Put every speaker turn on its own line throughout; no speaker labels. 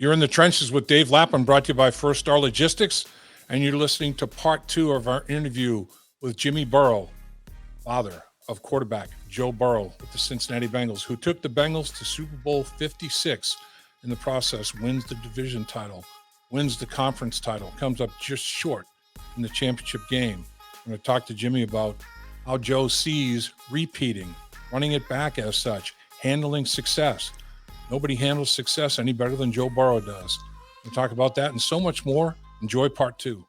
You're in the trenches with Dave Lapham, brought to you by First Star Logistics, and you're listening to part 2 of our interview with Jimmy Burrow, father of quarterback Joe Burrow with the Cincinnati Bengals, who took the Bengals to Super Bowl 56. In the process, wins the division title, wins the conference title, comes up just short in the championship game. I'm going to talk to Jimmy about how Joe sees repeating, running it back as such, handling success. Nobody handles success any better than Joe Burrow does. We'll talk about that and so much more. Enjoy part 2.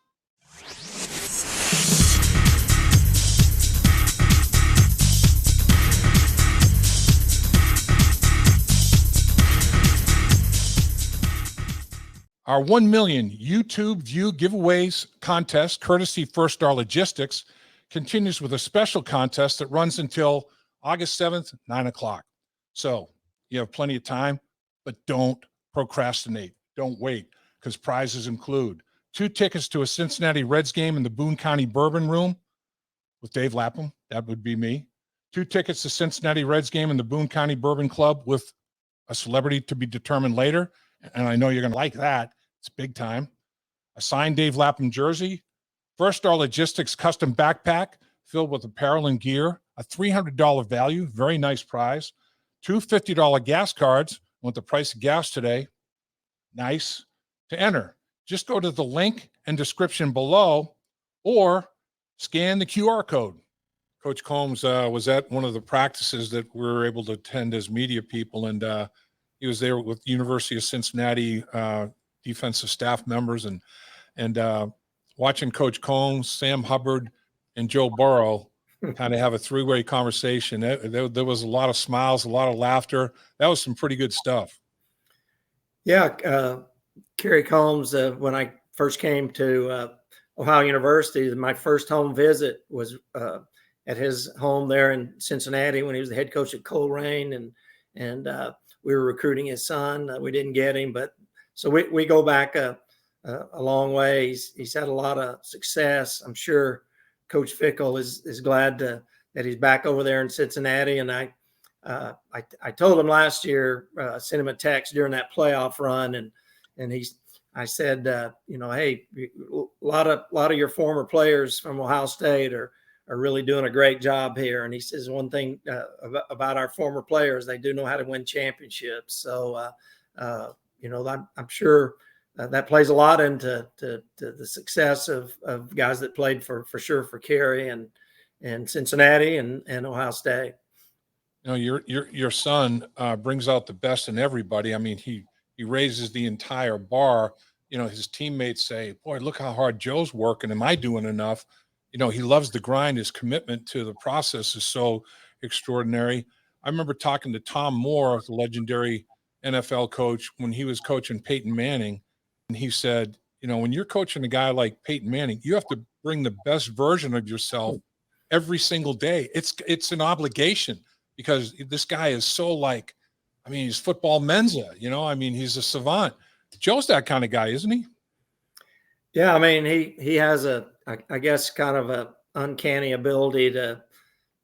Our 1 million YouTube view giveaways contest, courtesy First Star Logistics, continues with a special contest that runs until August 7th, 9 o'clock. So you have plenty of time, but don't procrastinate. Don't wait, because prizes include 2 tickets to a Cincinnati Reds game in the Boone County Bourbon Room with Dave Lapham. That would be me. 2 tickets to Cincinnati Reds game in the Boone County Bourbon Club with a celebrity to be determined later. And I know you're going to like that. It's big time. A signed Dave Lapham jersey, First Star Logistics custom backpack filled with apparel and gear, a $300 value, very nice prize, 2 $50 gas cards. Want the price of gas today? Nice. To enter, just go to the link and description below or scan the QR code. Coach Combs was at one of the practices that we were able to attend as media people, and he was there with University of Cincinnati defensive staff members, and watching Coach Combs, Sam Hubbard, and Joe Burrow kind of have a 3-way conversation. There was a lot of smiles, a lot of laughter. That was some pretty good stuff.
Yeah, Kerry Combs, when I first came to Ohio University, my first home visit was at his home there in Cincinnati when he was the head coach at Coleraine, and we were recruiting his son. We didn't get him, but so we go back a long way. He's had a lot of success. I'm sure Coach Fickle is glad that he's back over there in Cincinnati. And I told him last year, sent him a text during that playoff run, and I said, hey, a lot of your former players from Ohio State are really doing a great job here. And he says one thing about our former players, they do know how to win championships. So, I'm sure that plays a lot into the success of guys that played for sure for Kerry and Cincinnati and Ohio State.
Your son brings out the best in everybody. I mean, he raises the entire bar. His teammates say, boy, look how hard Joe's working. Am I doing enough? He loves the grind. His commitment to the process is so extraordinary. I remember talking to Tom Moore, the legendary NFL coach, when he was coaching Peyton Manning. And he said, when you're coaching a guy like Peyton Manning, you have to bring the best version of yourself every single day. It's an obligation because this guy is so he's football Mensa, he's a savant. Joe's that kind of guy, isn't he?
Yeah. He has I guess kind of a uncanny ability to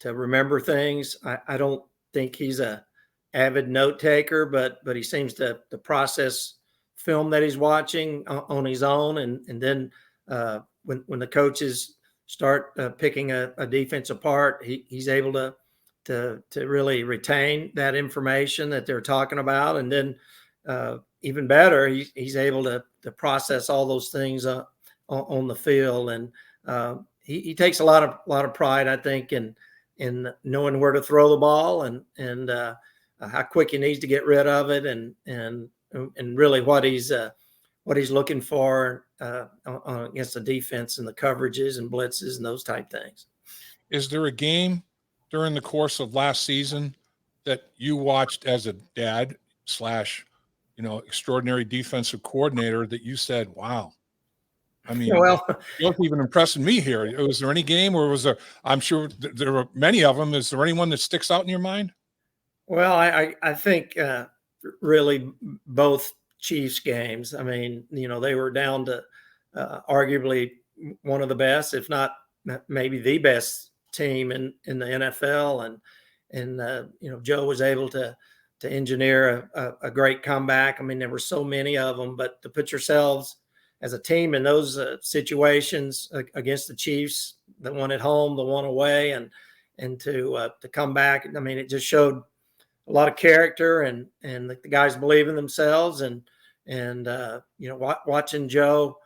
remember things. I don't think he's a avid note taker, but he seems to process film that he's watching on his own. And then when the coaches start picking a defense apart, he's able to really retain that information that they're talking about. And then even better, he's able to process all those things on the field. And he takes a lot of pride, I think, in knowing where to throw the ball and how quick he needs to get rid of it, and really what he's looking for against the defense and the coverages and blitzes and those type things.
Is there a game during the course of last season that you watched as a dad / extraordinary defensive coordinator that you said, wow? You're even impressing me here. Was there any game, or was there? I'm sure there were many of them. Is there anyone that sticks out in your mind?
Well, I think really both Chiefs games. They were down to arguably one of the best, if not maybe the best team in the NFL, and Joe was able to engineer a great comeback. I mean, there were so many of them, but to put yourselves as a team in those situations against the Chiefs, the one at home, the one away, and to come back. I mean, it just showed a lot of character, and the guys believe in themselves, and watching Joe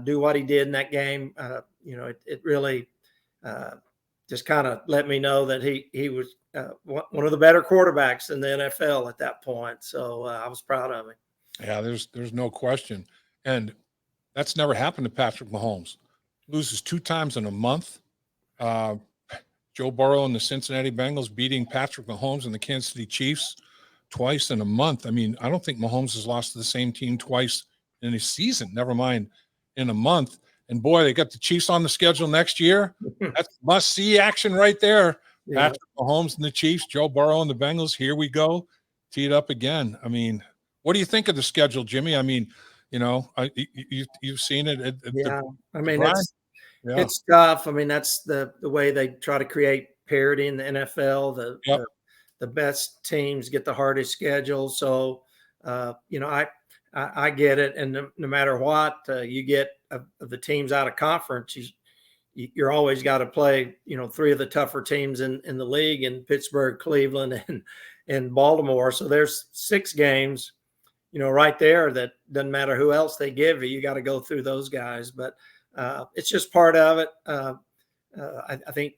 do what he did in that game, it really just kind of let me know that he was one of the better quarterbacks in the NFL at that point. So I was proud of him.
Yeah, there's no question, and that's never happened to Patrick Mahomes. Loses 2 times in a month. Joe Burrow and the Cincinnati Bengals beating Patrick Mahomes and the Kansas City Chiefs twice in a month. I mean, I don't think Mahomes has lost to the same team twice in a season, never mind in a month. And boy, they got the Chiefs on the schedule next year. That's must-see action right there. Yeah. Patrick Mahomes and the Chiefs, Joe Burrow and the Bengals. Here we go. Tee it up again. I mean, what do you think of the schedule, Jimmy? I mean, you've seen it.
I mean, it's tough. I mean, that's the way they try to create parity in the NFL. The best teams get the hardest schedule. So, I get it. And no matter what you get of the teams out of conference, you're always got to play, 3 of the tougher teams in the league, in Pittsburgh, Cleveland, and Baltimore. So there's 6 games, right there that doesn't matter who else they give you. You got to go through those guys. But it's just part of it. I think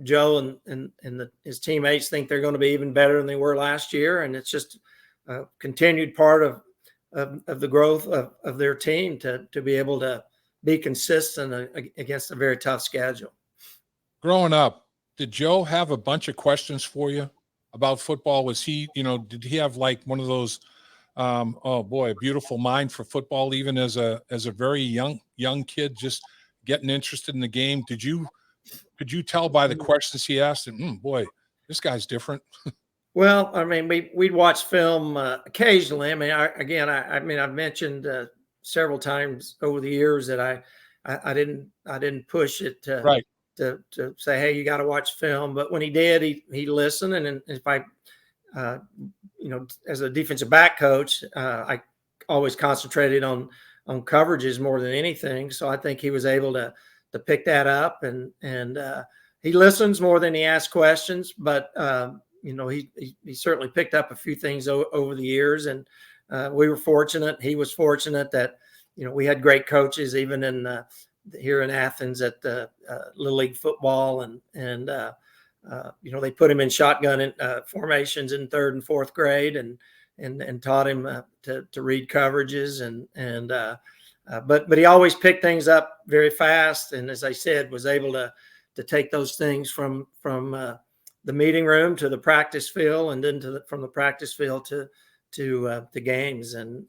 Joe and his teammates think they're going to be even better than they were last year. And it's just a continued part of the growth of their team to be able to be consistent against a very tough schedule.
Growing up, did Joe have a bunch of questions for you about football? Was he, did he have like one of those, a beautiful mind for football, even as a very young kid, just getting interested in the game? Could you tell by the questions he asked, and boy, this guy's different?
Well, I mean, we'd watch film occasionally. I mean, I've mentioned several times over the years that I didn't push it to say, hey, you got to watch film. But when he did, he listened. And if I, as a defensive back coach, I always concentrated on coverages more than anything. So I think he was able to pick that up, and he listens more than he asks questions. But he certainly picked up a few things over the years, and we were fortunate. He was fortunate that we had great coaches, even in here in Athens at the Little League football, and they put him in shotgun formations in 3rd and 4th grade, and taught him to read coverages, but he always picked things up very fast, and as I said, was able to take those things from the meeting room to the practice field, and then from the practice field to the games, and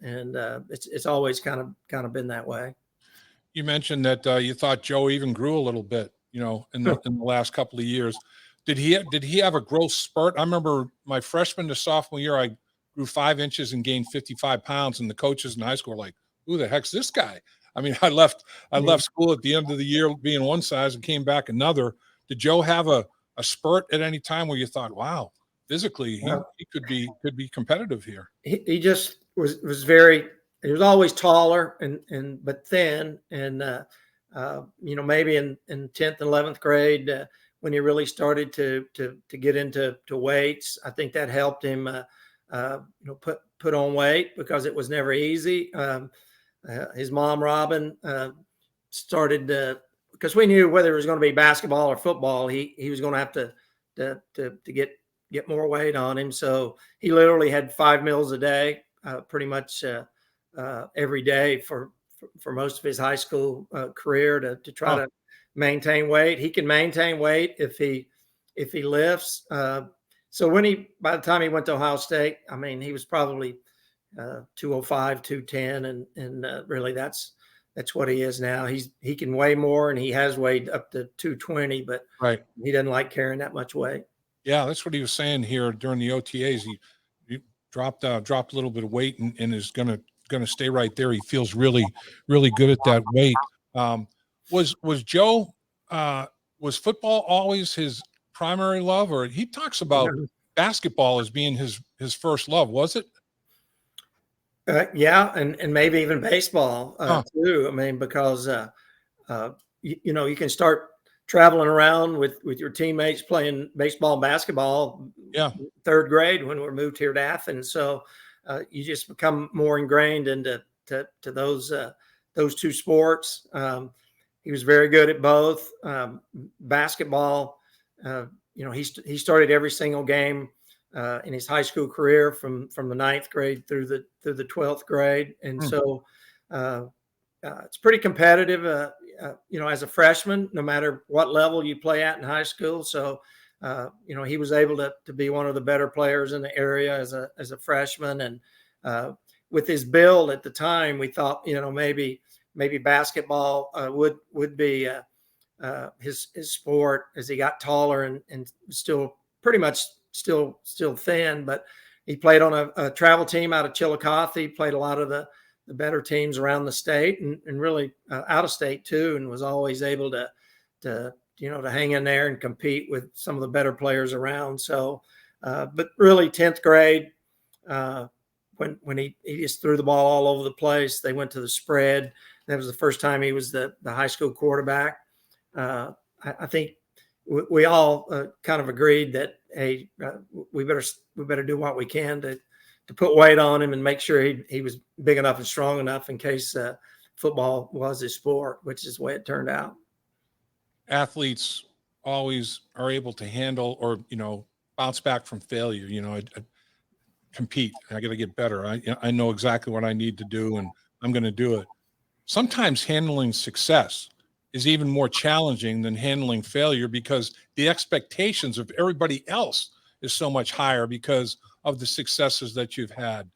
it's always kind of been that way.
You mentioned that you thought Joe even grew a little bit, in the last couple of years. Did he have a growth spurt? I remember my freshman to sophomore year, I grew 5 inches and gained 55 pounds, and the coaches in high school were like, "Who the heck's this guy?" I mean, I left school at the end of the year being one size and came back another. Did Joe have a spurt at any time where you thought, wow, physically he could be competitive here?
He just was very. He was always taller but thin, and maybe in 10th and 11th grade when he really started to get into weights, I think that helped him put on weight, because it was never easy. His mom, Robin, started because we knew whether it was going to be basketball or football, he was going to have to get more weight on him. So he literally had 5 meals a day, pretty much every day for most of his high school career to try to maintain weight. He can maintain weight if he lifts. So by the time he went to Ohio State, I mean, he was probably 205, 210, and really that's what he is now. He can weigh more, and he has weighed up to 220, but he doesn't like carrying that much weight.
Yeah, that's what he was saying here during the OTAs. He dropped a little bit of weight and is gonna stay right there. He feels really, really good at that weight. Was Joe was football always his primary love, or he talks about basketball as being his first love, was it?
Yeah, and maybe even baseball
Huh.
too. I mean, because you can start traveling around with your teammates playing baseball and basketball.
Yeah.
Third grade when we moved here to Athens, so you just become more ingrained into those two sports. He was very good at both. Basketball, he started every single game in his high school career from the ninth grade through the 12th grade, and so it's pretty competitive. As a freshman, no matter what level you play at in high school. So, he was able to be one of the better players in the area as a freshman, and with his build at the time, we thought maybe basketball would be his sport as he got taller and still pretty much still thin, but he played on a travel team out of Chillicothe. He played a lot of the better teams around the state and really out of state too, and was always able to hang in there and compete with some of the better players around. So, but really 10th grade, when he just threw the ball all over the place, they went to the spread. That was the first time he was the high school quarterback. I think we all kind of agreed that, hey, we better do what we can to put weight on him and make sure he was big enough and strong enough in case football was his sport, which is the way it turned out.
Athletes always are able to handle or bounce back from failure. I compete. I got to get better. I know exactly what I need to do, and I'm going to do it. Sometimes handling success is even more challenging than handling failure because the expectations of everybody else is so much higher because of the successes that you've had.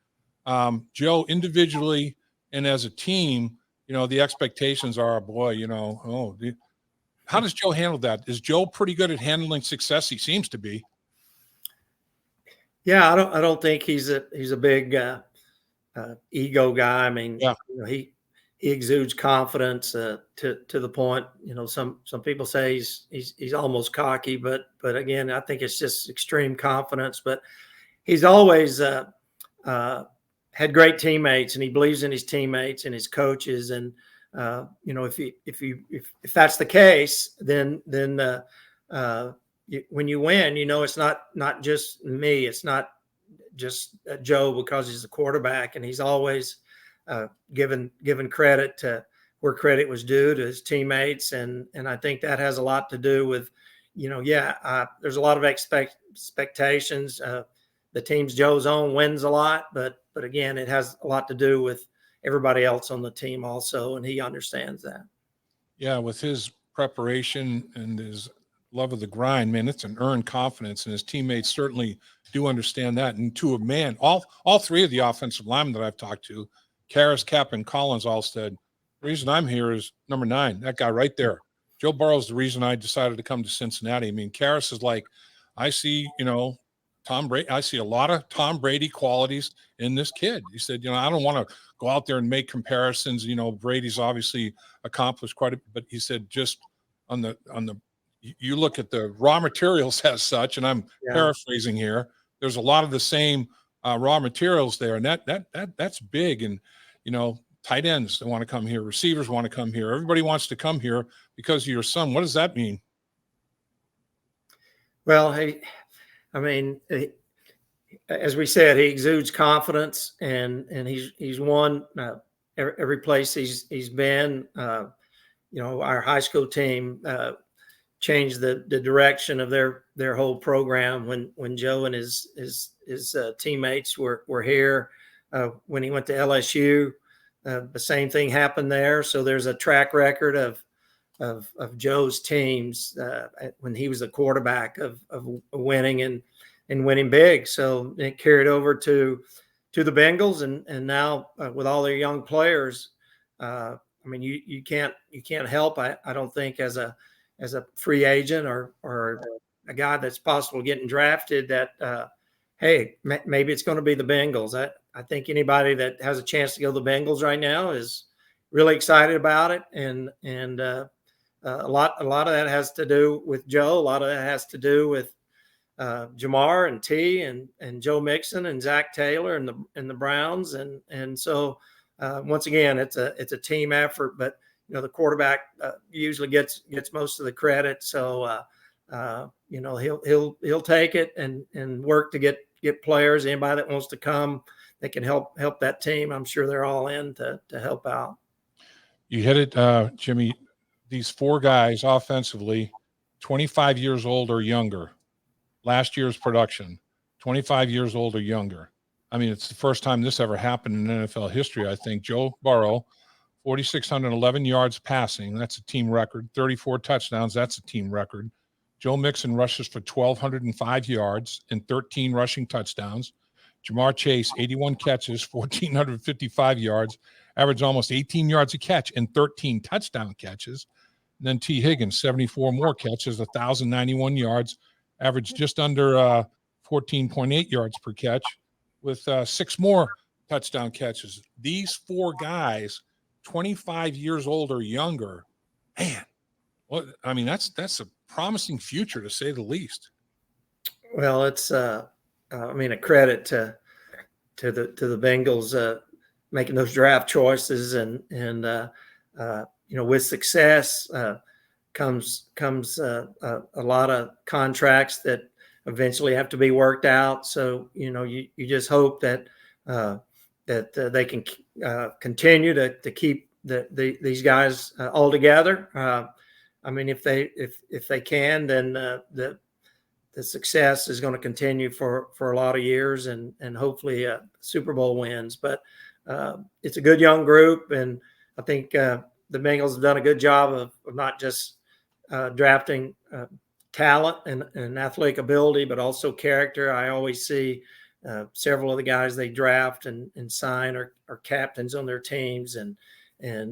Joe, individually and as a team, the expectations are, boy, how does Joe handle that? Is Joe pretty good at handling success? He seems to be.
Yeah, I don't think he's a big ego guy. I mean,
Yeah.
He exudes confidence to the point. Some people say he's almost cocky, but again, I think it's just extreme confidence. But he's always had great teammates, and he believes in his teammates and his coaches. And if that's the case, then when you win, it's not just me. It's not just Joe because he's the quarterback, and he's always given credit to where credit was due to his teammates, and I think that has a lot to do with, there's a lot of expectations. The teams Joe's on wins a lot, but again, it has a lot to do with everybody else on the team also, and he understands that.
Yeah, with his preparation and his love of the grind, man, it's an earned confidence, and his teammates certainly do understand that. And to a man, all three of the offensive linemen that I've talked to, Karras, Cap, and Collins, all said, the reason I'm here is number 9, that guy right there. Joe Burrow's the reason I decided to come to Cincinnati. I mean, Karras is like, I see, Tom Brady. I see a lot of Tom Brady qualities in this kid. He said, I don't want to go out there and make comparisons. Brady's obviously accomplished quite a bit, but he said just on the you look at the raw materials as such, and I'm paraphrasing here. There's a lot of the same raw materials there, and that's big. And tight ends that want to come here, receivers want to come here. Everybody wants to come here because of your son. What does that mean?
Well, as we said, he exudes confidence, and he's won every place he's been. Our high school team changed the direction of their whole program when Joe and his teammates were here. When he went to LSU, the same thing happened there. So there's a track record of Joe's teams when he was the quarterback of winning and winning big. So it carried over to the Bengals, and now with all their young players, you can't help. I don't think as a free agent or a guy that's possible getting drafted that hey, maybe it's going to be the Bengals. I think anybody that has a chance to go to the Bengals right now is really excited about it, and a lot of that has to do with Joe. A lot of that has to do with Jamar and T and Joe Mixon and Zach Taylor and the Browns. And so once again, it's a team effort, but the quarterback usually gets most of the credit. So he'll take it and work to get players. Anybody that wants to come that can help that team, I'm sure they're all in to help out.
You hit it, Jimmy. These 4 guys offensively, 25 years old or younger. Last year's production, 25 years old or younger. I mean, it's the first time this ever happened in NFL history, I think. Joe Burrow, 4,611 yards passing. That's a team record. 34 touchdowns. That's a team record. Joe Mixon rushes for 1,205 yards and 13 rushing touchdowns. Jamar Chase, 81 catches, 1,455 yards, averaged almost 18 yards a catch and 13 touchdown catches. And then T. Higgins, 74 more catches, 1,091 yards, averaged just under 14.8 yards per catch with 6 more touchdown catches. These 4 guys, 25 years old or younger, man, well, I mean, that's a promising future to say the least.
Well, it's a credit to the Bengals making those draft choices and with success comes a lot of contracts that eventually have to be worked out. So you just hope that they can continue to keep these guys all together. If they can, then the success is going to continue for a lot of years and hopefully Super Bowl wins. But it's a good young group, and I think the Bengals have done a good job of not just drafting talent and athletic ability, but also character. I always see several of the guys they draft and sign are captains on their teams and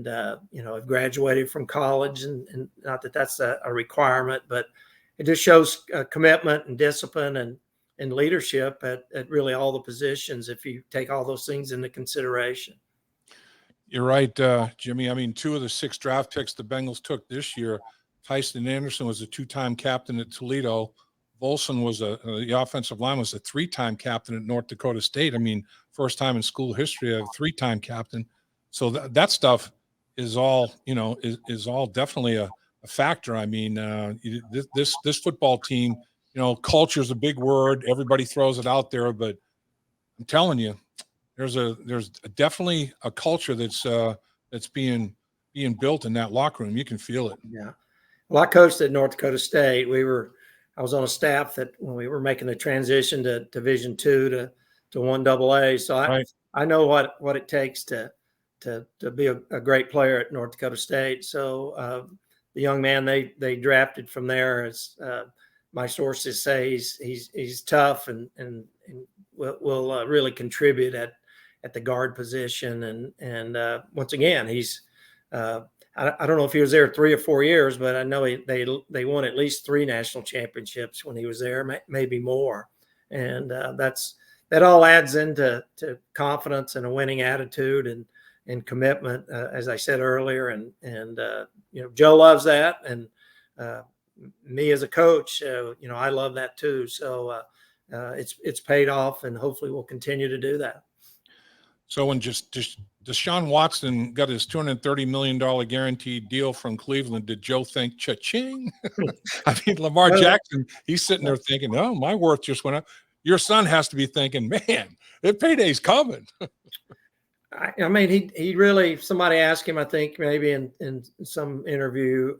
have graduated from college, and not that that's a requirement, but it just shows commitment and discipline and leadership at really all the positions if you take all those things into consideration.
You're right, Jimmy. I mean, 2 of the 6 draft picks the Bengals took this year, Tyson Anderson was a 2-time captain at Toledo. Volson was the offensive line was a 3-time captain at North Dakota State. I mean, first time in school history, a 3-time captain. So that stuff is all, is all definitely a factor. I mean, this football team, culture is a big word. Everybody throws it out there, but I'm telling you, there's definitely a culture that's being built in that locker room. You can feel it.
Yeah. Well, I coached at North Dakota State. I was on a staff that when we were making the transition to Division II to 1AA. So I know what it takes to be a great player at North Dakota State. So the young man they drafted from there, as my sources say, he's tough and will really contribute at the guard position. And once again, he's I don't know if he was there 3 or 4 years, but I know they won at least 3 national championships when he was there, maybe more. And that all adds into confidence and a winning attitude and commitment, as I said earlier. And Joe loves that, and me as a coach, I love that too. So it's paid off, and hopefully we'll continue to do that.
So when just Deshaun Watson got his $230 million guaranteed deal from Cleveland, did Joe think cha-ching? I mean, Lamar Jackson, he's sitting there thinking, oh, my worth just went up. Your son has to be thinking, man, the payday's coming.
I mean, he really, somebody asked him, I think maybe in some interview,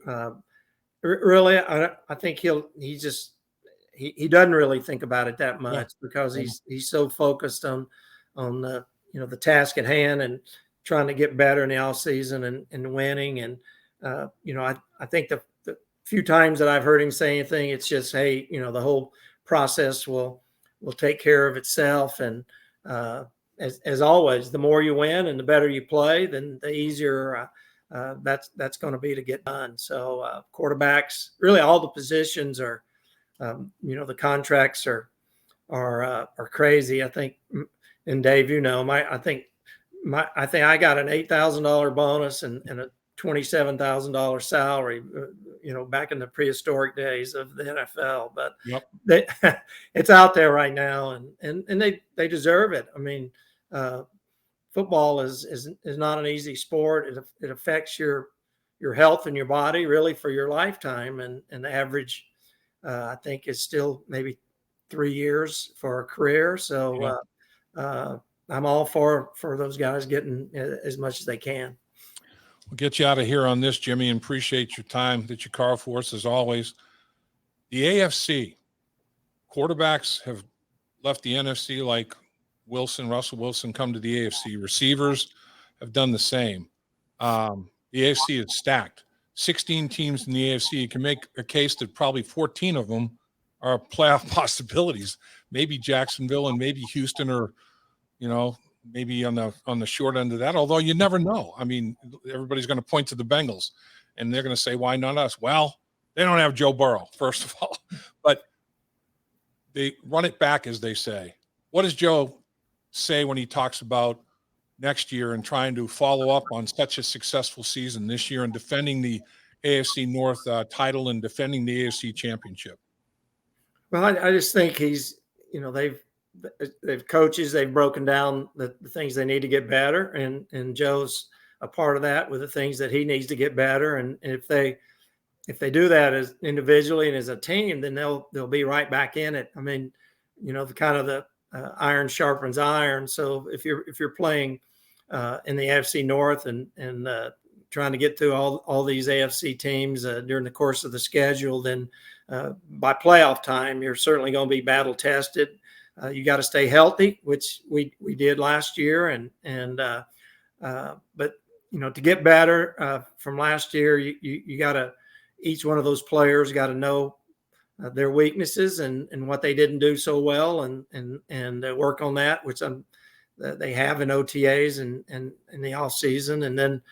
really, I think he doesn't really think about it that much because he's so focused on the, the task at hand and trying to get better in the off season and winning. And, I think the few times that I've heard him say anything, it's just, hey, the whole process will take care of itself. And as always, the more you win and the better you play, then the easier that's going to be to get done. So quarterbacks, really all the positions are, the contracts are crazy. I think, and Dave, I think I got an $8,000 bonus and a $27,000 salary, back in the prehistoric days of the NFL. But
Yep.
it's out there right now, and they deserve it. I mean, football is not an easy sport. It affects your health and your body really for your lifetime, and the average I think is still maybe 3 years for a career. So I'm all for those guys getting as much as they can.
We'll get you out of here on this, Jimmy, and appreciate your time that you carve for us as always. The AFC quarterbacks have left the NFC like Russell Wilson come to the AFC. Receivers have done the same. The AFC is stacked. 16 teams in the AFC. You can make a case that probably 14 of them are playoff possibilities. Maybe Jacksonville and maybe Houston or, maybe on the short end of that, although you never know. I mean, everybody's going to point to the Bengals and they're going to say, why not us? Well, they don't have Joe Burrow, first of all, but they run it back, as they say. What does Joe say when he talks about next year and trying to follow up on such a successful season this year and defending the AFC North title and defending the AFC championship?
Well, I just think he's, they've coaches, they've broken down the things they need to get better. And Joe's a part of that with the things that he needs to get better. And if they do that as individually and as a team, then they'll be right back in it. I mean, the iron sharpens iron. So if you're playing in the AFC North and trying to get through all these AFC teams during the course of the schedule, then by playoff time, you're certainly going to be battle tested. You got to stay healthy, which we did last year, but to get better from last year, you got to, each one of those players got to know their weaknesses and what they didn't do so well, and work on that, which they have in OTAs and in the off season, and then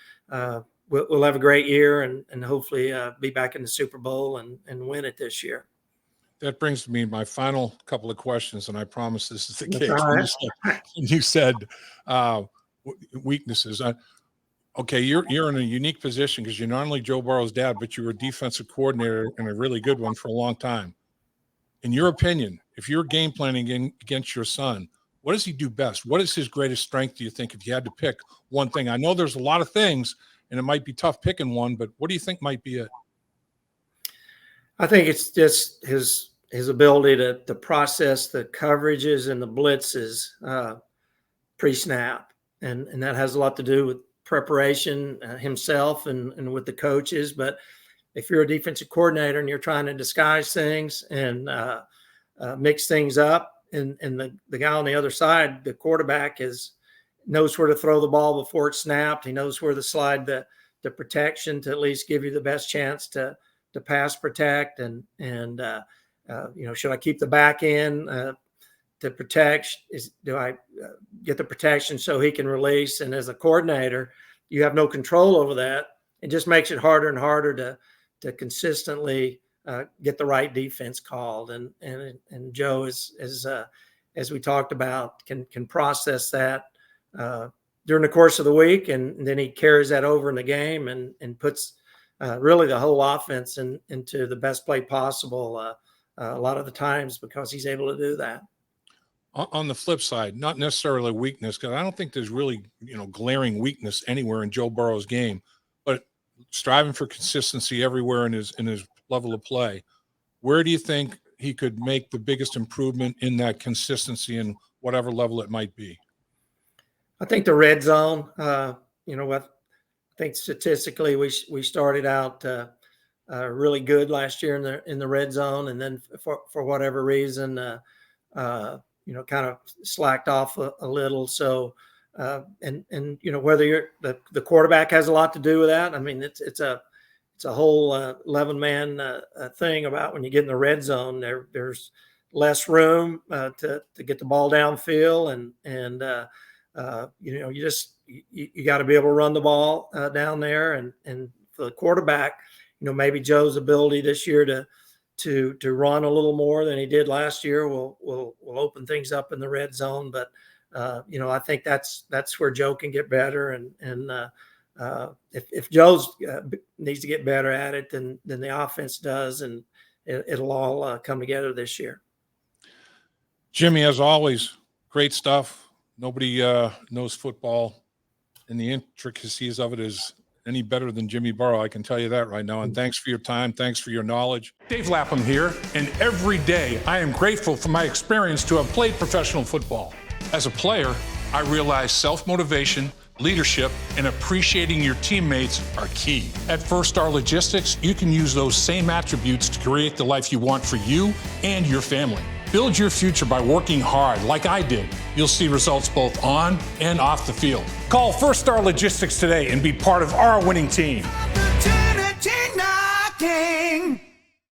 we'll have a great year and hopefully be back in the Super Bowl and win it this year.
That brings me my final couple of questions, and I promise this is the
That's
case.
all right.
You said weaknesses. Okay, you're in a unique position because you're not only Joe Burrow's dad, but you were a defensive coordinator and a really good one for a long time. In your opinion, if you're game planning against your son, what does he do best? What is his greatest strength, do you think, if you had to pick one thing? I know there's a lot of things, and it might be tough picking one, but what do you think might be it?
I think it's just his ability to process the coverages and the blitzes pre-snap, and that has a lot to do with preparation himself and with the coaches. But if you're a defensive coordinator and you're trying to disguise things and mix things up, and the guy on the other side, the quarterback, knows where to throw the ball before it's snapped. He knows where to slide the protection to at least give you the best chance to pass protect, and should I keep the back in to protect? Do I get the protection so he can release? And as a coordinator, you have no control over that. It just makes it harder and harder to consistently get the right defense called. And Joe is as we talked about, can process that during the course of the week, and then he carries that over in the game and puts really the whole offense into the best play possible a lot of the times, because he's able to do that.
On the flip side, not necessarily weakness, because I don't think there's really, glaring weakness anywhere in Joe Burrow's game, but striving for consistency everywhere in his level of play. Where do you think he could make the biggest improvement in that consistency in whatever level it might be?
I think the red zone, I think statistically we started out really good last year in the red zone, and then for whatever reason, kind of slacked off a little. So, whether you're the quarterback has a lot to do with that. I mean, it's a whole 11-man thing about when you get in the red zone. There's less room to get the ball downfield, and you got to be able to run the ball down there. And for the quarterback, maybe Joe's ability this year to run a little more than he did last year will open things up in the red zone. But I think that's where Joe can get better, and if Joe's needs to get better at it, then the offense does, and it'll all come together this year.
Jimmy, as always, great stuff. Nobody knows football and the intricacies of it is any better than Jimmy Burrow. I can tell you that right now. And thanks for your time. Thanks for your knowledge. Dave Lapham here. And every day I am grateful for my experience to have played professional football. As a player, I realized self-motivation, leadership, and appreciating your teammates are key. At First Star Logistics, you can use those same attributes to create the life you want for you and your family. Build your future by working hard like I did. You'll see results both on and off the field. Call First Star Logistics today and be part of our winning team.
Opportunity knocking.